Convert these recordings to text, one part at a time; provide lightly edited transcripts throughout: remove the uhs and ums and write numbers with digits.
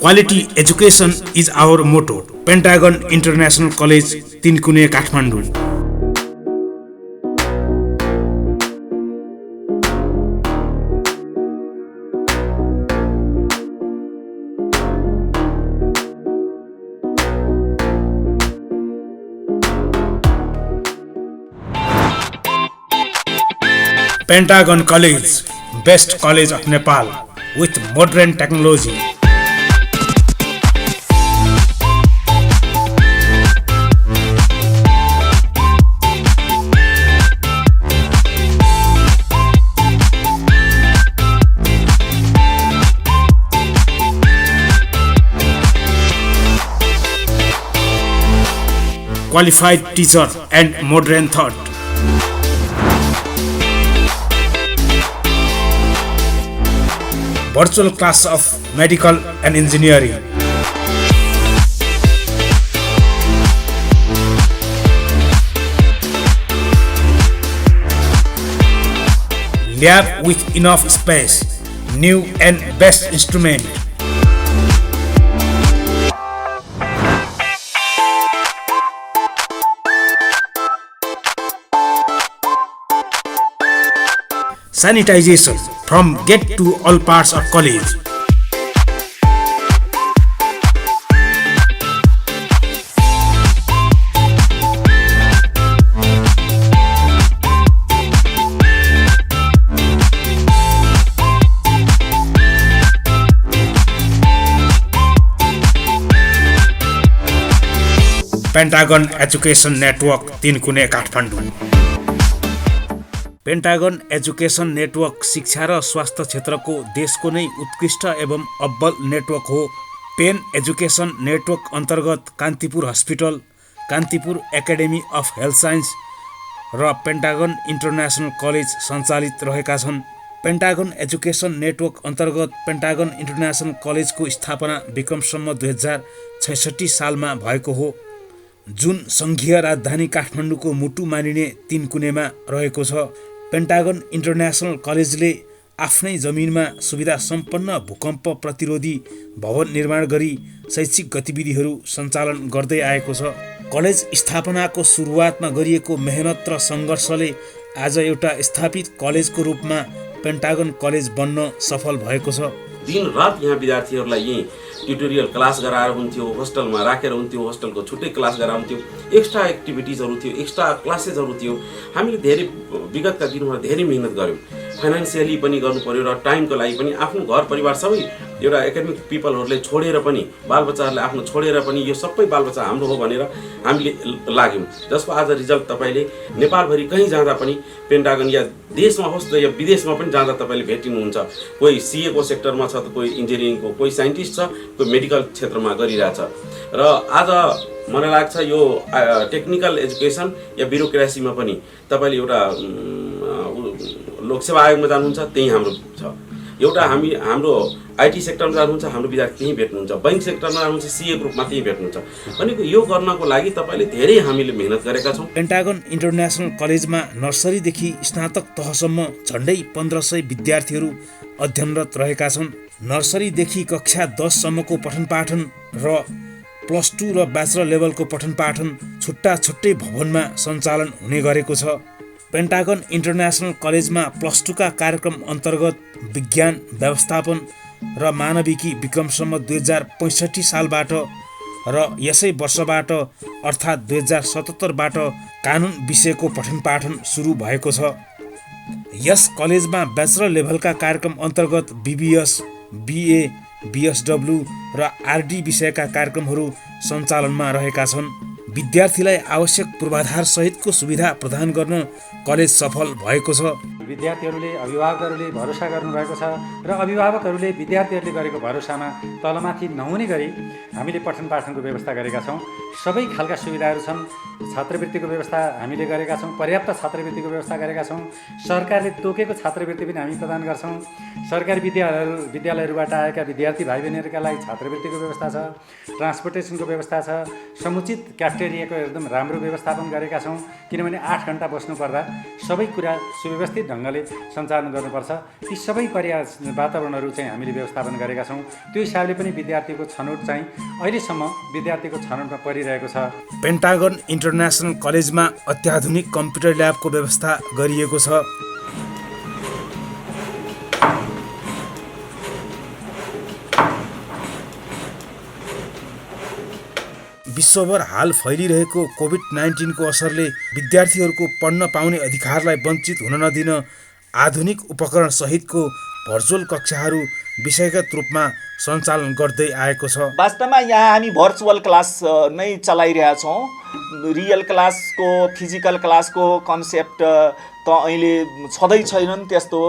Quality education is our motto. Pentagon International College, Tinkune, Kathmandu. Pentagon College, best college of Nepal with modern technology. Qualified teacher and modern thought. Virtual class of medical and engineering. Lab with enough space, new and best instrument. Sanitization from gate to all parts of college. Pentagon Education Network, Tinkune, Kathmandu. Pentagon education network शिक्षा र स्वास्थ्य क्षेत्रको देशको नै उत्कृष्ट एवं अब्बल network हो। पेन एजुकेसन नेटवर्क अन्तर्गत Kantipur hospital, Kantipur academy of health science र पेन्टागन इन्टरनेसनल कलेज सञ्चालित रहेका छन्। पेन्टागन एजुकेसन नेटवर्क अन्तर्गत पेन्टागन इन्टरनेसनल कलेजको स्थापना विक्रमसम्म 2066 सालमा भएको हो, जुन सङ्घीय राजधानी काठमाडौँको मुटु मानिने तिनकुनेमा रहेको छ। पेन्टागन इन्टरनेसनल कलेजले आफ्नै जमिनमा सुविधा सम्पन्न भूकम्प प्रतिरोधी भवन निर्माण गरी शैक्षिक गतिविधिहरू सञ्चालन गर्दै आएको छ। कलेज स्थापनाको सुरुवातमा गरिएको मेहनत र सङ्घर्षले आज एउटा स्थापित कलेजको रूपमा पेन्टागन कलेज बन्न सफल भएको छ। दिन रात यहाँ विद्यार्थीहरूलाई यही ट्युटोरियल क्लास गराएर हुन्थ्यो, होस्टलमा राखेर हुन्थ्यो, होस्टलको छुट्टै क्लास गराएर हुन्थ्यो, एक्स्ट्रा एक्टिभिटिजहरू थियो, एक्स्ट्रा क्लासेसहरू थियो। हामीले धेरै विगतका दिनमा धेरै मेहनत गऱ्यौँ, फाइनेन्सियली पनि गर्नु पर्यो र टाइमको लागि पनि आफ्नो घर परिवार सबै एउटा एकाडेमिक पिपलहरूले छोडेर पनि बालबच्चाहरूले आफ्नो छोडेर पनि यो सबै बालबच्चा हाम्रो हो भनेर हामीले लाग्यौँ, जसको आज रिजल्ट तपाईँले नेपालभरि कहीँ जाँदा पनि पेन्टागन या देशमा होस् या विदेशमा पनि जाँदा तपाईँले भेटिनुहुन्छ। कोही सिएको सेक्टरमा छ त कोही इन्जिनियरिङको, कोही साइन्टिस्ट छ, कोही मेडिकल क्षेत्रमा गरिरहेछ। र आज मलाई लाग्छ यो टेक्निकल एजुकेसन या ब्युरोक्रेसीमा पनि तपाईँले एउटा लोकसेवा आयोगमा जानुहुन्छ त्यही हाम्रो छ, एउटा हाम्रो आइटी सेक्टरमा जानुहुन्छ हाम्रो विद्यार्थी त्यहीँ भेट्नुहुन्छ, बैंक सेक्टरमा जानुहुन्छ सिए ग्रुपमा त्यहीँ भेट्नुहुन्छ। भनेको यो गर्नको लागि तपाईँले धेरै हामीले मेहनत गरेका छौँ। पेन्टागन इन्टरनेसनल कलेजमा नर्सरीदेखि स्नातक तहसम्म झन्डै 1500 विद्यार्थीहरू अध्ययनरत रहेका छन्। नर्सरीदेखि कक्षा 10 सम्मको पठन पाठन र +2 र ब्याचलर लेभलको पठन पाठन छुट्टा छुट्टै भवनमा सञ्चालन हुने गरेको छ। पेन्टागन इन्टरनेसनल कलेजमा +2 का कार्यक्रम अन्तर्गत विज्ञान, व्यवस्थापन र मानविकी विक्रमसम्म 2065 सालबाट र यसै वर्षबाट अर्थात् 2077 बाट कानुन विषयको पठन पाठन सुरु भएको छ। यस कलेजमा ब्याचलर लेभलका कार्यक्रम अन्तर्गत BBS, BA, BSW र RD विषयका कार्यक्रमहरू सञ्चालनमा रहेका छन्। विद्यार्थीलाई आवश्यक पूर्वाधार सहितको सुविधा प्रदान गर्न कलेज सफल भएको छ। विद्यार्थीहरूले अभिभावकहरूले भरोसा गर्नुभएको छ र अभिभावकहरूले विद्यार्थीहरूले गरेको भरोसामा तलमाथि नहुने गरी हामीले पठन पाठनको व्यवस्था गरेका छौँ। सबै खालका सुविधाहरू छन्। छात्रवृत्तिको व्यवस्था हामीले गरेका छौँ, पर्याप्त छात्रवृत्तिको व्यवस्था गरेका छौँ। सरकारले तोकेको छात्रवृत्ति पनि हामी प्रदान गर्छौँ। सरकारी विद्यालयहरूबाट आएका विद्यार्थी भाइ बहिनीहरूका लागि छात्रवृत्तिको व्यवस्था छ, ट्रान्सपोर्टेसनको व्यवस्था छ, समुचित क्याफेटेरियाको एकदम राम्रो व्यवस्थापन गरेका छौँ। किनभने 8 घण्टा बस्नुपर्दा सबै कुरा सुव्यवस्थित ढङ्गले सञ्चालन गर्नुपर्छ। ती सबै वातावरणहरू चाहिँ हामीले व्यवस्थापन गरेका छौँ। त्यो हिसाबले पनि विद्यार्थीको छनौट चाहिँ अहिलेसम्म विद्यार्थीको छनौटमा परिरहेको छ। पेन्टागन इन्टरनेसनल कलेजमा अत्याधुनिक कम्प्युटर ल्याबको व्यवस्था गरिएको छ। विश्वभर हाल फैलिरहेको कोभिड-19 को असरले विद्यार्थीहरूको पढ्न पाउने अधिकारलाई वञ्चित हुन नदिन आधुनिक उपकरण सहितको भर्चुअल कक्षाहरू विषयगत रूपमा सञ्चालन गर्दै आएको छ। वास्तवमा यहाँ हामी भर्चुअल क्लास नै चलाइरहेका छौँ। रियल क्लासको फिजिकल क्लासको कन्सेप्ट त अहिले छँदै छैनन् त्यस्तो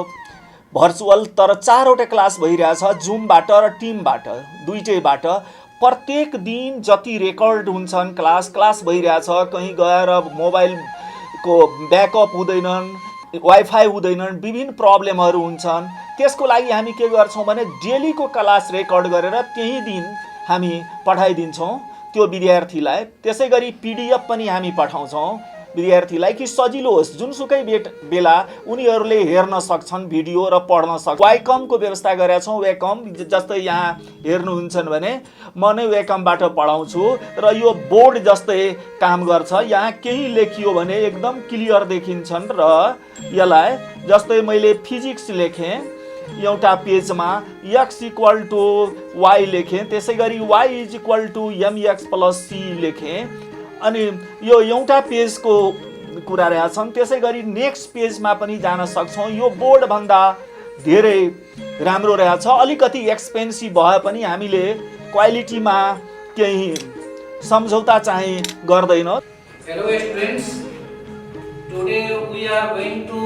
भर्चुअल, तर 4वटा क्लास भइरहेछ जुमबाट र टिमबाट, दुईटैबाट। प्रत्येक दिन जति रेकर्ड हुन्छन् क्लास भइरहेछ, कहीँ गएर मोबाइलको ब्याकअप हुँदैनन्, वाइफाई हुँदैनन्, विभिन्न प्रब्लमहरू हुन्छन्। त्यसको लागि हामी के गर्छौँ भने डेलीको क्लास रेकर्ड गरेर त्यही दिन हामी पठाइदिन्छौँ त्यो विद्यार्थीलाई। त्यसै गरी PDF पनि हामी पठाउँछौँ विद्यार्थीलाई कि सजिलो होस्, जुनसुकै बेला उनीहरूले हेर्न सक्छन् भिडियो र पढ्न सक्छन्। वाइकमको व्यवस्था गरेका छौँ। वेकम जस्तै यहाँ हेर्नुहुन्छन् भने म नै वेकमबाट पढाउँछु र यो बोर्ड जस्तै काम गर्छ। यहाँ केही लेखियो भने एकदम क्लियर देखिन्छन् र यसलाई जस्तै मैले फिजिक्स लेखेँ एउटा पेजमा x = y लेखेँ, त्यसै गरी y = mx + c लेखेँ। अनि यो एउटा पेजको कुरा रहेछन्। त्यसै गरी नेक्स्ट पेजमा पनि जान सक्छौँ। यो बोर्डभन्दा धेरै राम्रो रहेछ। अलिकति एक्सपेन्सिभ भए पनि हामीले क्वालिटीमा केही सम्झौता चाहिँ गर्दैनौँ। Hello students, today we are going to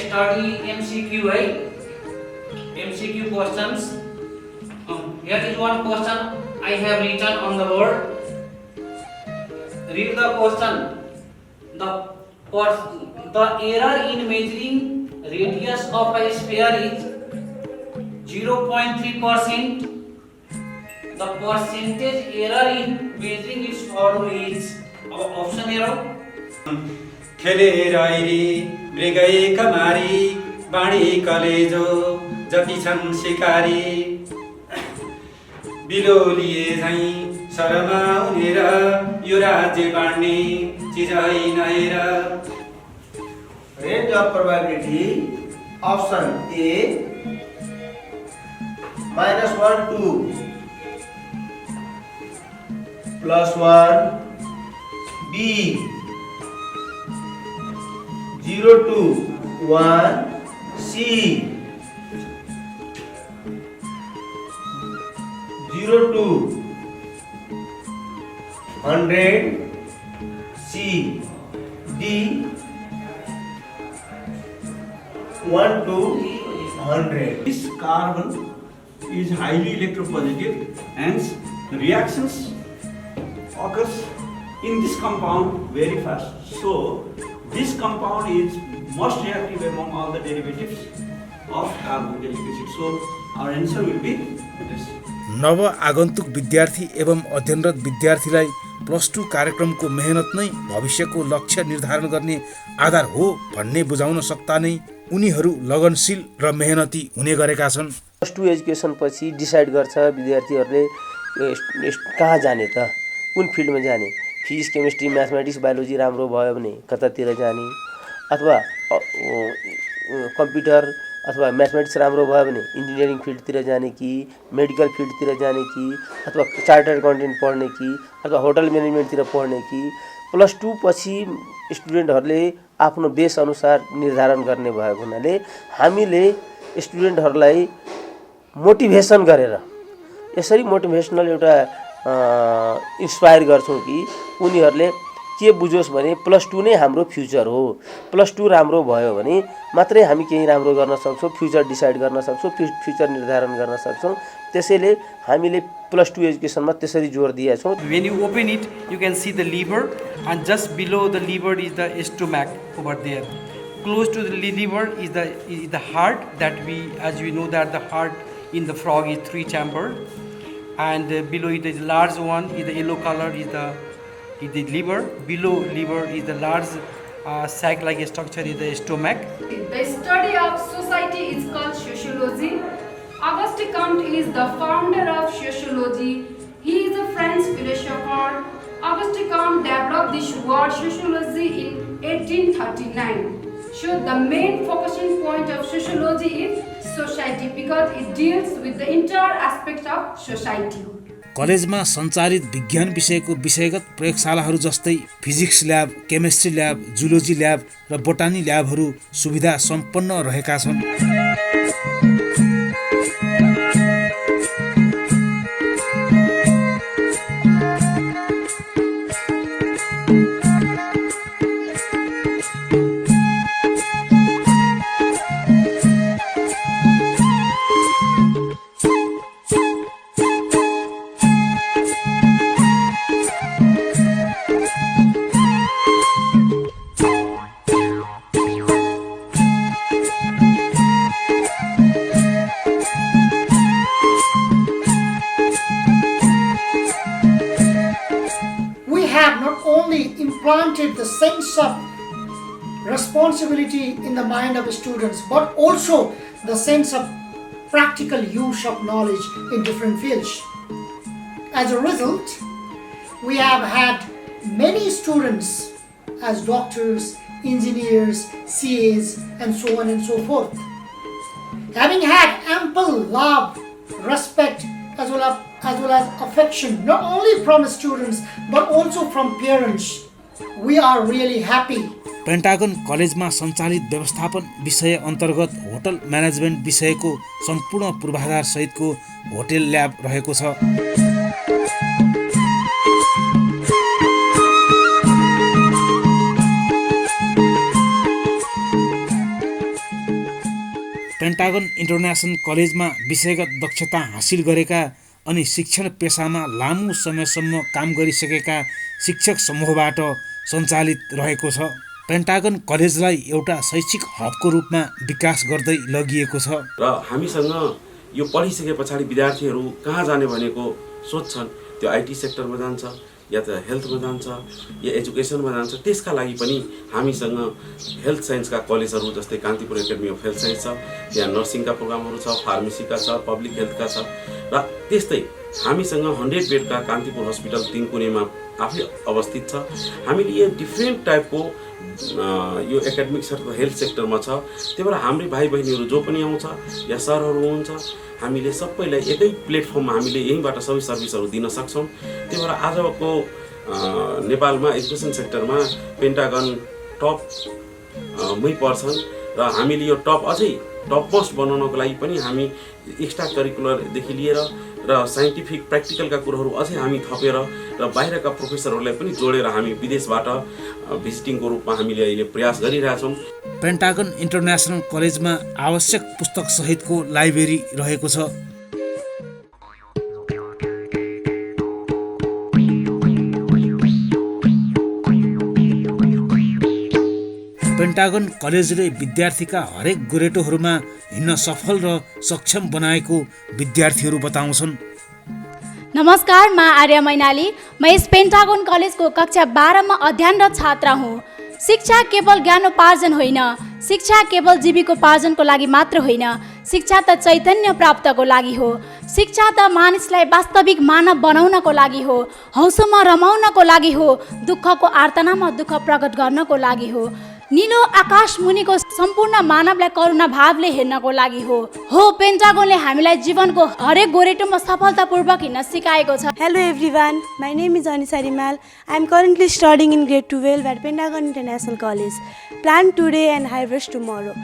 study MCQ, right? MCQ questions. Here is one question I have written on the board. Read the question. The error in measuring radius of a sphere is 0.3%. The percentage error in measuring its follow is option error. खेलेर आइरी मृगै कमारी बाणी कलेजो जति छन् शिकारी बिलोलिए झैँ शरमा उनेर यो राज्य बाँड्ने चिज होइन हेर। Range of probability option A -1 to +1, B 0 to 1, C 0 to 100, C, D 1 to 100. This carbon is highly electropositive, hence reactions occurs in this compound very fast. So this compound is most reactive among all the derivatives of carbonyl acid. So our answer will be this. नव आगन्तुक विद्यार्थी एवं अध्ययनरत विद्यार्थीलाई +2 कार्यक्रमको मेहनत नै भविष्यको लक्ष्य निर्धारण गर्ने आधार हो भन्ने बुझाउन सक्दा नै उनीहरू लगनशील र मेहनती हुने गरेका छन्। +2 एजुकेसन पछि डिसाइड गर्छ विद्यार्थीहरूले कहाँ जाने त, कुन फिल्डमा जाने। फिजिक्स, केमिस्ट्री, म्याथमेटिक्स, बायोलोजी राम्रो भयो भने कतातिर जाने, अथवा कम्प्युटर अथवा म्याथमेटिक्स राम्रो भयो भने इन्जिनियरिङ फिल्डतिर जाने कि मेडिकल फिल्डतिर जाने कि अथवा चार्टर्ड अकाउन्टेन्ट पढ्ने कि अथवा होटल म्यानेजमेन्टतिर पढ्ने कि। +2 पछि स्टुडेन्टहरूले आफ्नो बेस अनुसार निर्धारण गर्ने भएको हुनाले हामीले स्टुडेन्टहरूलाई मोटिभेसन गरेर यसरी मोटिभेसनल एउटा इन्स्पायर गर्छौँ कि उनीहरूले के बुझोस् भने +2 नै हाम्रो फ्युचर हो। +2 राम्रो भयो भने मात्रै हामी केही राम्रो गर्न सक्छौँ, फ्युचर डिसाइड गर्न सक्छौँ, फ्युचर निर्धारण गर्न सक्छौँ। त्यसैले हामीले +2 एजुकेसनमा त्यसरी जोड दिएका छौँ। When you open it, you can see the liver, and just below the liver is the stomach over there. Close to the liver is the heart. That as we know that the heart in the frog is 3 chamber, and below it is large one is the yellow color is the liver. Below liver is the large sac-like structure is the stomach. The study of society is called sociology. Auguste Comte is the founder of sociology. He is a French philosopher. Auguste Comte developed this word sociology in 1839. So the main focusing point of sociology is society because it deals with the entire aspect of society. कलेजमा सञ्चालित विज्ञान विषयको विषयगत प्रयोगशालाहरू जस्तै physics lab, chemistry lab, zoology lab र बोटानी ल्याबहरू सुविधा सम्पन्न रहेका छन्। Implanted the sense of responsibility in the mind of students, but also the sense of practical use of knowledge in different fields. As a result, we have had many students as doctors, engineers, CAs, and so on and so forth. Having had ample love, respect, as well as affection, not only from students but also from parents, we are really happy. Pentagon कलेजमा सञ्चालित व्यवस्थापन विषय अन्तर्गत hotel management विषयको सम्पूर्ण पूर्वाधार सहितको hotel lab रहेको छ। पेन्टागन इन्टरनेसनल कलेजमा विषयगत दक्षता हासिल गरेका अनि शिक्षण पेसामा लामो समयसम्म काम गरिसकेका शिक्षक समूहबाट सञ्चालित रहेको छ। पेन्टागन कलेजलाई एउटा शैक्षिक हबको रूपमा विकास गर्दै लगिएको छ र हामीसँग यो पढिसके पछाडि विद्यार्थीहरू कहाँ जाने भनेको सोच्छन्। त्यो आइटी सेक्टरमा जान्छ या त हेल्थमा जान्छ या एजुकेसनमा जान्छ। त्यसका लागि पनि हामीसँग हेल्थ साइन्सका कलेजहरू जस्तै Kantipur academy of health science छ, त्यहाँ नर्सिङका प्रोग्रामहरू छ, फार्मेसीका छ, पब्लिक हेल्थका छ र त्यस्तै हामीसँग 100 बेडका कान्तिपुर हस्पिटल 3 कुनेमा आफै अवस्थित छ। हामीले यो डिफ्रेन्ट टाइपको यो एकाडेमिक सेक्टर हेल्थ सेक्टरमा छ। त्यही भएर हाम्रै भाइ बहिनीहरू जो पनि आउँछ या सरहरू हुनुहुन्छ, हामीले सबैलाई एकै प्लेटफर्ममा हामीले यहीँबाट सबै सर्भिसहरू दिन सक्छौँ। त्यही भएर आजको नेपालमा एजुकेसन सेक्टरमा पेन्टागन टप मै पर्छन् र हामीले यो टप अझै टप मोस्ट बनाउनको लागि पनि हामी एक्स्ट्रा करिकुलरदेखि लिएर र साइन्टिफिक प्र्याक्टिकलका कुरोहरू अझै हामी थपेर र बाहिरका प्रोफेसरहरूलाई पनि जोडेर हामी विदेशबाट भिजिटिङको रूपमा हामीले अहिले प्रयास गरिरहेछौँ। पेन्टागन इन्टरनेसनल कलेजमा आवश्यक पुस्तक सहितको लाइब्रेरी रहेको छ। पेन्टागन कलेजले विद्यार्थीका हरेक गोरेटोहरूमा हिँड्न सफल र सक्षम बनाएको विद्यार्थीहरू बताउँछन्। नमस्कार, म आर्या मैनाली। म इस पेन्टागन कलेजको कक्षा 12 में अध्ययनरत छात्रा हुँ। शिक्षा केवल ज्ञानोपार्जन होइन, शिक्षा केवल जीविकोपार्जनको लागि मात्र होइन, शिक्षा त चैतन्य प्राप्तको लागि हो। शिक्षा त मानिसलाई वास्तविक मानव बनाउनको लागि हो, हौसोमा रमाउनको लागि हो, दुःखको आर्तनामा दुःख प्रकट गर्नको लागि हो, नीलो आकाश मुनिको सम्पूर्ण मानवलाई करुणा भावले हेर्नको लागि हो। पेन्टागनले हामीलाई जीवनको हरेक गोरेटोमा सफलतापूर्वक हिँड्न सिकाएको छ। Hello everyone, my name is Anisa Rimal. I am currently studying in grade 12 at Pentagon International College. Plan today and harvest tomorrow.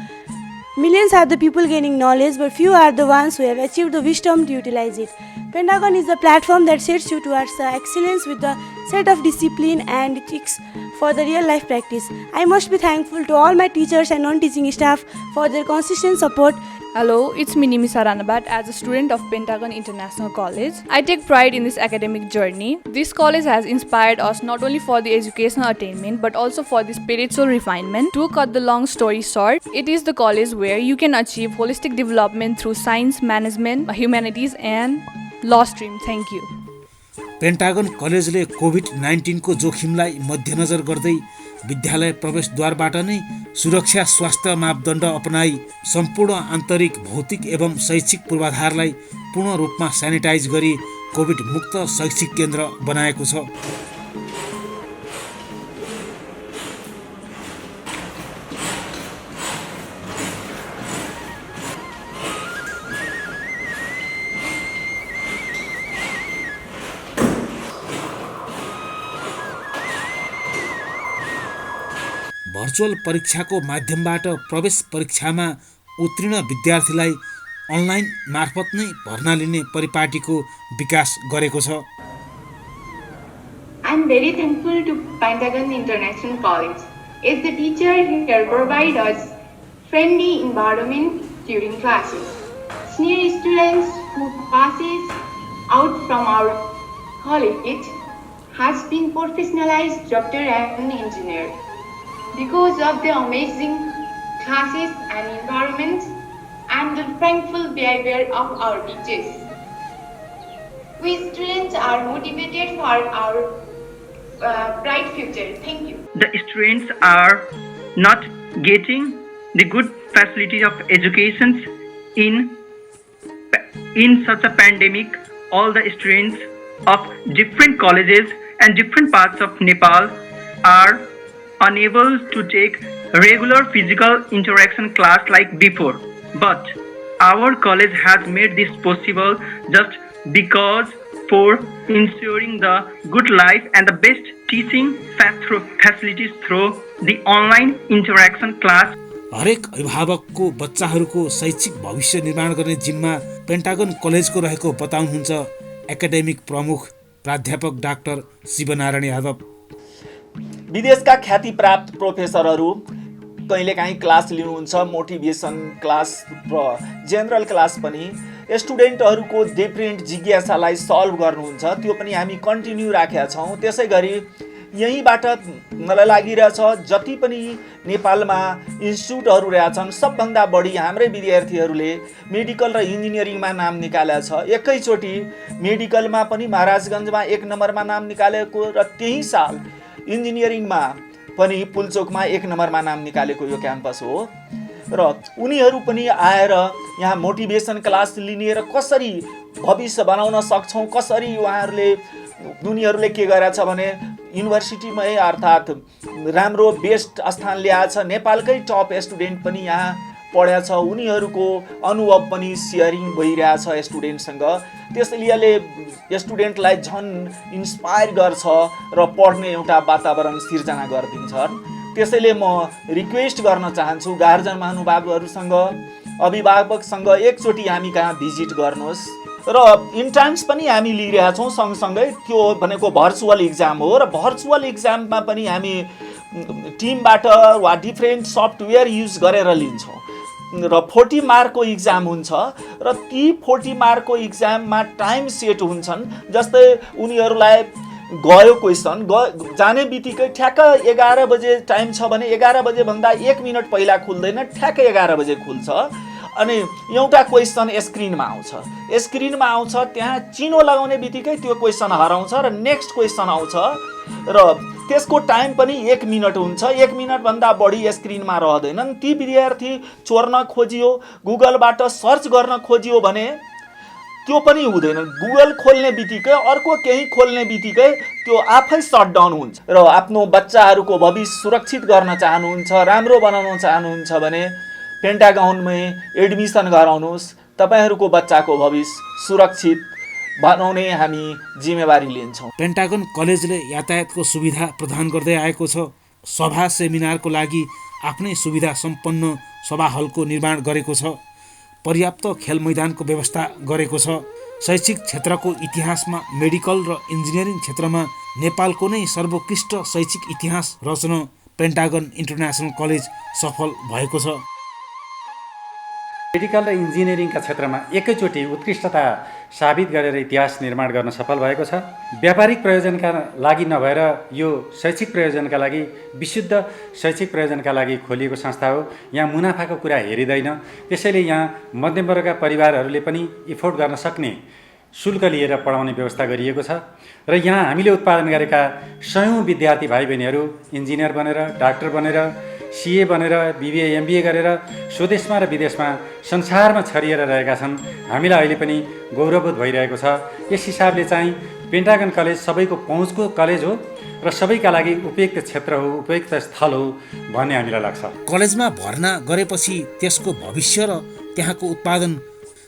Millions are the people gaining knowledge, but few are the ones who have achieved the wisdom to utilize it. Pentagon is the platform that sets you towards the excellence with the set of discipline and ethics for the real life practice. I must be thankful to all my teachers and non-teaching staff for their consistent support. Hello, it's me Nimisa Ranabat. As a student of Pentagon International College, I take pride in this academic journey. This college has inspired us not only for the educational attainment but also for the spiritual refinement. To cut the long story short, it is the college where you can achieve holistic development through science, management, humanities and law stream. Thank you. Pentagon कलेजले कोभिड-19 को जोखिमलाई मध्यनजर गर्दै विद्यालय प्रवेशद्वारबाट नै सुरक्षा स्वास्थ्य मापदण्ड अपनाई सम्पूर्ण आन्तरिक भौतिक एवं शैक्षिक पूर्वाधारलाई पूर्ण रूपमा सेनिटाइज गरी कोभिड मुक्त शैक्षिक केन्द्र बनाएको छ। भर्चुअल परीक्षाको माध्यमबाट प्रवेश परीक्षामा उत्तीर्ण विद्यार्थीलाई अनलाइन मार्फत नै भर्ना लिने परिपाटीको विकास गरेको छ। I am very thankful to Pentagon International College as the teacher here provide us friendly environment during classes. Senior students who passes out from our college has been professionalized doctor and engineer. Because of the amazing classes and environments and the thankful behavior of our teachers, we students are motivated for our bright future. Thank you. The students are not getting the good facilities of education in such a pandemic. All the students of different colleges and different parts of Nepal are unable to take regular physical interaction class like before. But our college has made this possible just because for ensuring the good life and the best teaching facilities through the online interaction class. हरेक अभिभावकको बच्चाहरूको शैक्षिक भविष्य निर्माण गर्ने जिम्मा Pentagon कलेजको रहेको बताउनुहुन्छ एकाडेमिक प्रमुख प्राध्यापक डाक्टर शिवनारायण यादव। विदेशका ख्याति प्राप्त प्रोफेसरहरू कहिलेकाहीँ क्लास लिनुहुन्छ, मोटिभेसन क्लास र जेनरल क्लास पनि। स्टुडेन्टहरूको डिफ्रेन्ट जिज्ञासालाई सल्भ गर्नुहुन्छ, त्यो पनि हामी कन्टिन्यू राखेका छौँ। त्यसै गरी यहीँबाट मलाई लागिरहेछ जति पनि नेपालमा इन्स्टिट्युटहरू रहेछन् सबभन्दा बढी हाम्रै विद्यार्थीहरूले मेडिकल र इन्जिनियरिङमा नाम निकालेको छ। एकैचोटि मेडिकलमा पनि महाराजगञ्जमा 1 नम्बरमा नाम निकालेको र त्यही साल इन्जिनियरिङमा पनि पुल्चोकमा 1 नम्बरमा नाम निकालेको यो क्याम्पस हो। र उनीहरू पनि आएर यहाँ मोटिभेसन क्लास लिने र कसरी भविष्य बनाउन सक्छौँ, कसरी उनीहरूले के गरेछ भने युनिभर्सिटीमै अर्थात् राम्रो बेस्ट स्थान ल्याएछ, नेपालकै टप स्टुडेन्ट पनि यहाँ पढेछ, उनीहरूको अनुभव पनि सेयरिङ भइरहेछ स्टुडेन्टसँग। त्यसैले स्टुडेन्टलाई झन् इन्स्पायर गर्छ र पढ्ने एउटा वातावरण सिर्जना गरिदिन्छ। त्यसैले म रिक्वेस्ट गर्न चाहन्छु गार्जियन महानुभावहरूसँग, अभिभावकसँग एकचोटि हामी कहाँ भिजिट गर्नुहोस्। र इन्ट्रान्स पनि हामी लिइरहेका छौँ सँगसँगै, त्यो भनेको भर्चुअल इक्जाम हो। र भर्चुअल इक्जाममा पनि हामी टिमबाट वा डिफ्रेन्ट सफ्टवेयर युज गरेर लिन्छौँ र 40 मार्कको इक्जाम हुन्छ र ती 40 मार्कको इक्जाममा टाइम सेट हुन्छन्। जस्तै उनीहरूलाई गयो क्वेसन जाने बित्तिकै ठ्याक्क 11 बजे टाइम छ भने 11 बजेभन्दा 1 मिनट पहिला खुल्दैन, ठ्याक्क 11 बजे खुल्छ। अनि एउटा क्वेसन स्क्रिनमा आउँछ, त्यहाँ चिनो लगाउने बित्तिकै त्यो क्वेसन हराउँछ र नेक्स्ट क्वेसन आउँछ र त्यसको टाइम पनि 1 मिनट हुन्छ। 1 मिनटभन्दा बढी स्क्रिनमा रहँदैनन्। ती विद्यार्थी चोर्न खोजियो, गुगलबाट सर्च गर्न खोजियो भने त्यो पनि हुँदैन। गुगल खोल्ने बित्तिकै अर्को केही खोल्ने बित्तिकै त्यो आफै सटडाउन हुन्छ। र आफ्नो बच्चाहरूको भविष्य सुरक्षित गर्न चाहनुहुन्छ, राम्रो बनाउन चाहनुहुन्छ भने पेन्टागनमै एडमिसन गराउनुहोस्। तपाईँहरूको बच्चाको भविष्य सुरक्षित बनाउने हामी जिम्मेवारी लिन्छौँ। पेन्टागन कलेजले यातायातको सुविधा प्रदान गर्दै आएको छ। सभा सेमिनारको लागि आफ्नै सुविधा सम्पन्न सभा हलको निर्माण गरेको छ। पर्याप्त खेल मैदानको व्यवस्था गरेको छ। शैक्षिक क्षेत्रको इतिहासमा मेडिकल र इन्जिनियरिङ क्षेत्रमा नेपालको नै सर्वोत्कृष्ट शैक्षिक इतिहास रचन पेन्टागन इन्टरनेसनल कलेज सफल भएको छ। मेडिकल र इन्जिनियरिङका क्षेत्रमा एकैचोटि उत्कृष्टता साबित गरेर इतिहास निर्माण गर्न सफल भएको छ। व्यापारिक प्रयोजनका लागि नभएर यो शैक्षिक प्रयोजनका लागि, विशुद्ध शैक्षिक प्रयोजनका लागि खोलिएको संस्था हो। यहाँ मुनाफाको कुरा हेरिँदैन। त्यसैले यहाँ मध्यमवर्गका परिवारहरूले पनि इफोर्ड गर्न सक्ने शुल्क लिएर पढाउने व्यवस्था गरिएको छ र यहाँ हामीले उत्पादन गरेका सयौँ विद्यार्थी भाइ बहिनीहरू इन्जिनियर बनेर, डाक्टर बनेर, सिए बनेर, बिबिए एमबिए गरेर स्वदेशमा र विदेशमा संसारमा छरिएर रहेका छन्। हामीलाई अहिले पनि गौरवबोध भइरहेको छ। यस हिसाबले चाहिँ पेन्टागन कलेज सबैको पहुँचको कलेज हो र सबैका लागि उपयुक्त क्षेत्र हो, उपयुक्त स्थल हो भन्ने हामीलाई लाग्छ। कलेजमा भर्ना गरेपछि त्यसको भविष्य र त्यहाँको उत्पादन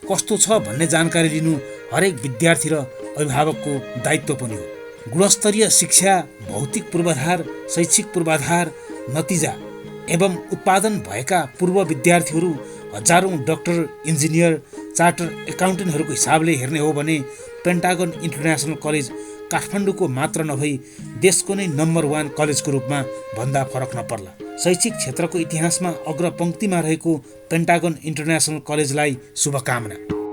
कस्तो छ भन्ने जानकारी लिनु हरेक विद्यार्थी र अभिभावकको दायित्व पनि हो। गुणस्तरीय शिक्षा, भौतिक पूर्वाधार, शैक्षिक पूर्वाधार, नतिजा एवं उत्पादन भएका पूर्व विद्यार्थीहरू हजारौँ डाक्टर, इन्जिनियर, चार्टर एकाउन्टेन्टहरूको हिसाबले हेर्ने हो भने पेन्टागन इन्टरनेसनल कलेज काठमाडौँको मात्र नभई देशको नै नम्बर 1 कलेजको रूपमा भन्दा फरक नपर्ला। शैक्षिक क्षेत्रको इतिहासमा अग्रपङ्क्तिमा रहेको पेन्टागन इन्टरनेसनल कलेजलाई शुभकामना।